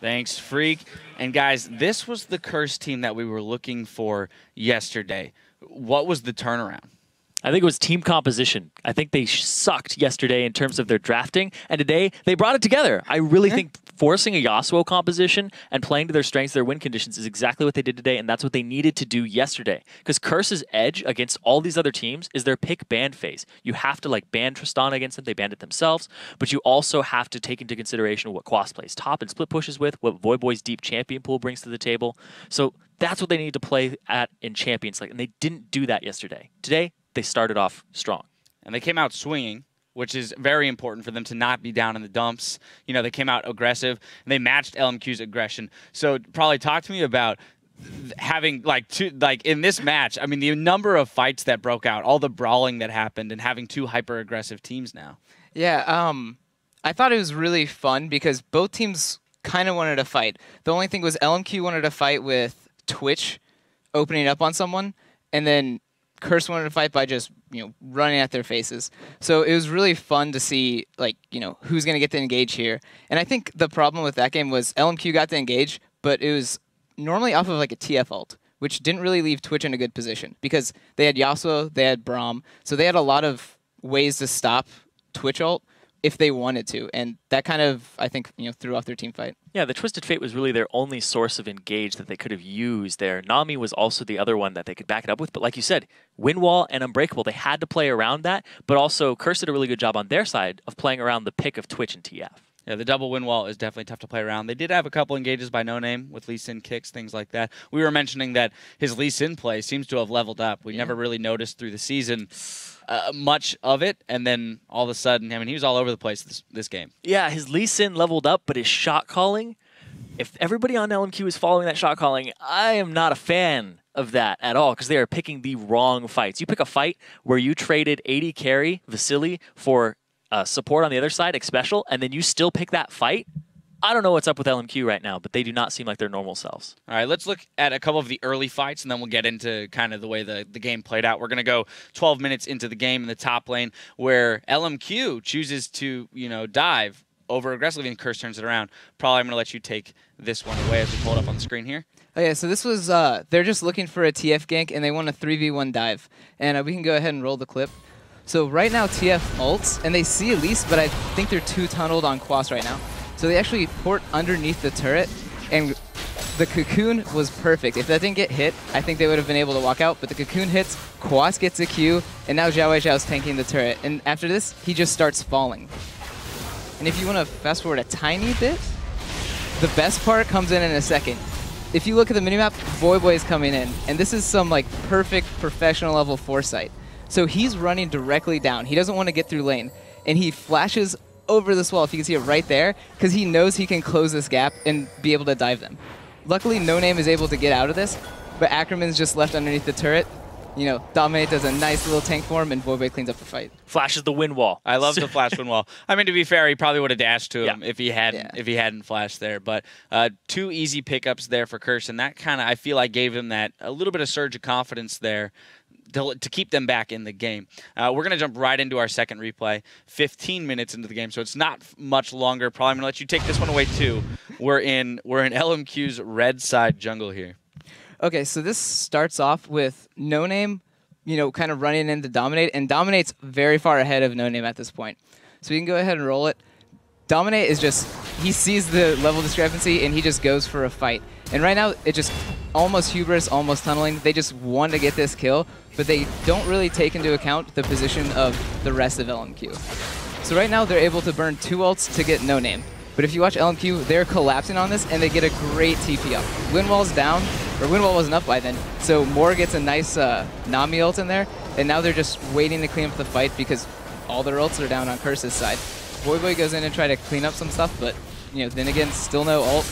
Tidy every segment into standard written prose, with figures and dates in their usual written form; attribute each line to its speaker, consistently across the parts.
Speaker 1: Thanks, Freak. And guys, this was the Curse team that we were looking for yesterday. What was the turnaround?
Speaker 2: I think it was team composition. I think they sucked yesterday in terms of their drafting, and today they brought it together. I really think forcing a Yasuo composition and playing to their strengths, their win conditions, is exactly what they did today, and that's what they needed to do yesterday. Because Curse's edge against all these other teams is their pick-ban phase. You have to ban Tristana against them. They banned it themselves, but you also have to take into consideration what Quas plays top and split pushes with, what Voyboy's deep champion pool brings to the table. So that's what they need to play at in Champions League, and they didn't do that yesterday. Today, they started off strong.
Speaker 1: And they came out swinging, which is very important for them to not be down in the dumps. You know, they came out aggressive, and they matched LMQ's aggression. So probably talk to me about having, in this match, I mean, the number of fights that broke out, all the brawling that happened, and having two hyper-aggressive teams now.
Speaker 3: Yeah, I thought it was really fun because both teams kind of wanted to fight. The only thing was LMQ wanted to fight with Twitch opening up on someone, and then Curse wanted to fight by just, running at their faces. So it was really fun to see, who's going to get to engage here. And I think the problem with that game was LMQ got to engage, but it was normally off of a TF ult, which didn't really leave Twitch in a good position because they had Yasuo, they had Braum, so they had a lot of ways to stop Twitch ult if they wanted to, and that kind of, I think, threw off their team fight.
Speaker 2: Yeah, the Twisted Fate was really their only source of engage that they could have used there. Nami was also the other one that they could back it up with, but like you said, Wind Wall and Unbreakable, they had to play around that, but also Curse did a really good job on their side of playing around the pick of Twitch and TF.
Speaker 1: Yeah, the double Wind Wall is definitely tough to play around. They did have a couple engages by No Name with Lee Sin kicks, things like that. We were mentioning that his Lee Sin play seems to have leveled up. We never really noticed through the season much of it, and then all of a sudden, he was all over the place this game.
Speaker 2: Yeah, his Lee Sin leveled up, but his shot calling, if everybody on LMQ is following that shot calling, I am not a fan of that at all because they are picking the wrong fights. You pick a fight where you traded 80 carry Vasily for support on the other side, Xpecial, and then you still pick that fight. I don't know what's up with LMQ right now, but they do not seem like their normal selves.
Speaker 1: All right, let's look at a couple of the early fights, and then we'll get into kind of the way the game played out. We're going to go 12 minutes into the game in the top lane, where LMQ chooses to, dive over aggressively, and Curse turns it around. Probably I'm going to let you take this one away as we pull it up on the screen here.
Speaker 3: Oh yeah, so this was, they're just looking for a TF gank, and they want a 3v1 dive. And we can go ahead and roll the clip. So right now, TF ults, and they see Elise, but I think they're too tunneled on Quas right now. So they actually port underneath the turret, and the cocoon was perfect. If that didn't get hit, I think they would have been able to walk out, but the cocoon hits, Quas gets a Q, and now Xiao Zhao's tanking the turret. And after this, he just starts falling. And if you want to fast forward a tiny bit, the best part comes in a second. If you look at the minimap, Voyboy is coming in, and this is some perfect professional level foresight. So he's running directly down. He doesn't want to get through lane, and he flashes over this wall, if you can see it right there, because he knows he can close this gap and be able to dive them. Luckily, No Name is able to get out of this, but Ackerman's just left underneath the turret. Dominate does a nice little tank for him, and Voyboy cleans up the fight.
Speaker 2: Flashes the Wind Wall.
Speaker 1: I love the flash Wind Wall. I mean, to be fair, he probably would have dashed to him if he hadn't flashed there. But two easy pickups there for Curse, and that kind of, I feel like, gave him that a little bit of surge of confidence there to keep them back in the game. We're going to jump right into our second replay, 15 minutes into the game, so it's not much longer. Probably going to let you take this one away too. We're in LMQ's red side jungle here.
Speaker 3: Okay, so this starts off with No Name, kind of running into Dominate, and Dominate's very far ahead of No Name at this point. So we can go ahead and roll it. Dominate is just, he sees the level discrepancy, and he just goes for a fight. And right now, it just almost hubris, almost tunneling. They just want to get this kill, but they don't really take into account the position of the rest of LMQ. So right now, they're able to burn 2 ults to get No Name. But if you watch LMQ, they're collapsing on this, and they get a great TP up. Wind Wall's down, or Wind Wall wasn't up by then, so Moore gets a nice Nami ult in there, and now they're just waiting to clean up the fight because all their ults are down on Curse's side. Voyboy goes in and try to clean up some stuff, but then again, still no ult.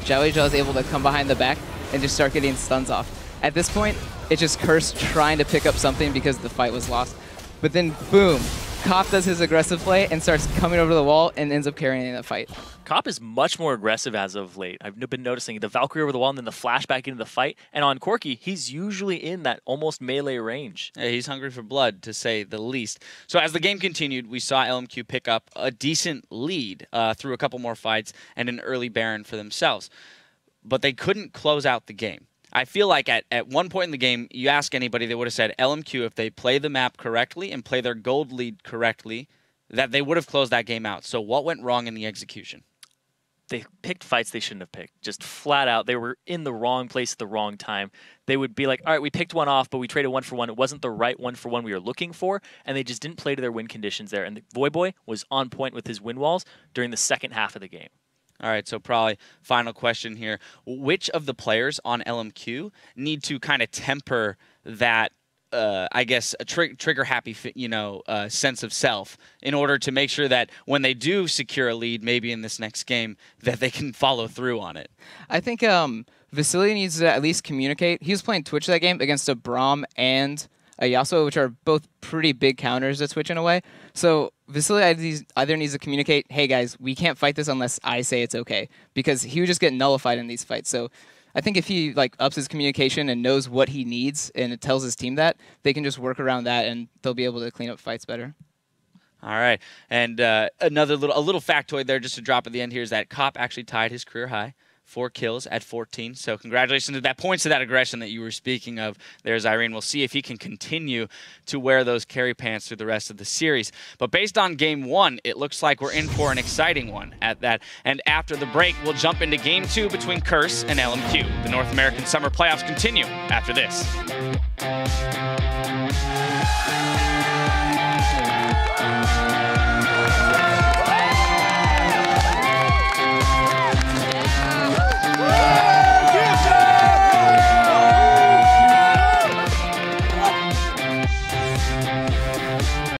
Speaker 3: Xiao Zhao is able to come behind the back and just start getting stuns off. At this point, it's just Curse trying to pick up something because the fight was lost. But then, boom, Cop does his aggressive play and starts coming over the wall and ends up carrying that fight.
Speaker 2: Cop is much more aggressive as of late. I've been noticing the Valkyrie over the wall and then the flash back into the fight. And on Corki, he's usually in that almost melee range.
Speaker 1: Yeah, he's hungry for blood, to say the least. So as the game continued, we saw LMQ pick up a decent lead through a couple more fights and an early Baron for themselves. But they couldn't close out the game. I feel like at one point in the game, you ask anybody, they would have said LMQ, if they play the map correctly and play their gold lead correctly, that they would have closed that game out. So what went wrong in the execution?
Speaker 2: They picked fights they shouldn't have picked. Just flat out, they were in the wrong place at the wrong time. They would be like, all right, we picked one off, but we traded 1-for-1. It wasn't the right 1-for-1 we were looking for, and they just didn't play to their win conditions there. And the Voyboy was on point with his win walls during the second half of the game.
Speaker 1: All right, so probably final question here. Which of the players on LMQ need to kind of temper that, I guess, a trigger-happy, sense of self in order to make sure that when they do secure a lead, maybe in this next game, that they can follow through on it?
Speaker 3: I think Vasily needs to at least communicate. He was playing Twitch that game against a Braum and a Yasuo, which are both pretty big counters to Twitch in a way. So Vasily either needs to communicate, hey guys, we can't fight this unless I say it's okay, because he would just get nullified in these fights. So I think if he ups his communication and knows what he needs and it tells his team that, they can just work around that and they'll be able to clean up fights better.
Speaker 1: All right, and a little factoid there just to drop at the end here is that Cop actually tied his career high. 4 kills at 14. So congratulations. That points to that aggression that you were speaking of there, Irene. We'll see if he can continue to wear those carry pants through the rest of the series. But based on game 1, it looks like we're in for an exciting one at that. And after the break, we'll jump into game 2 between Curse and LMQ. The North American Summer Playoffs continue after this.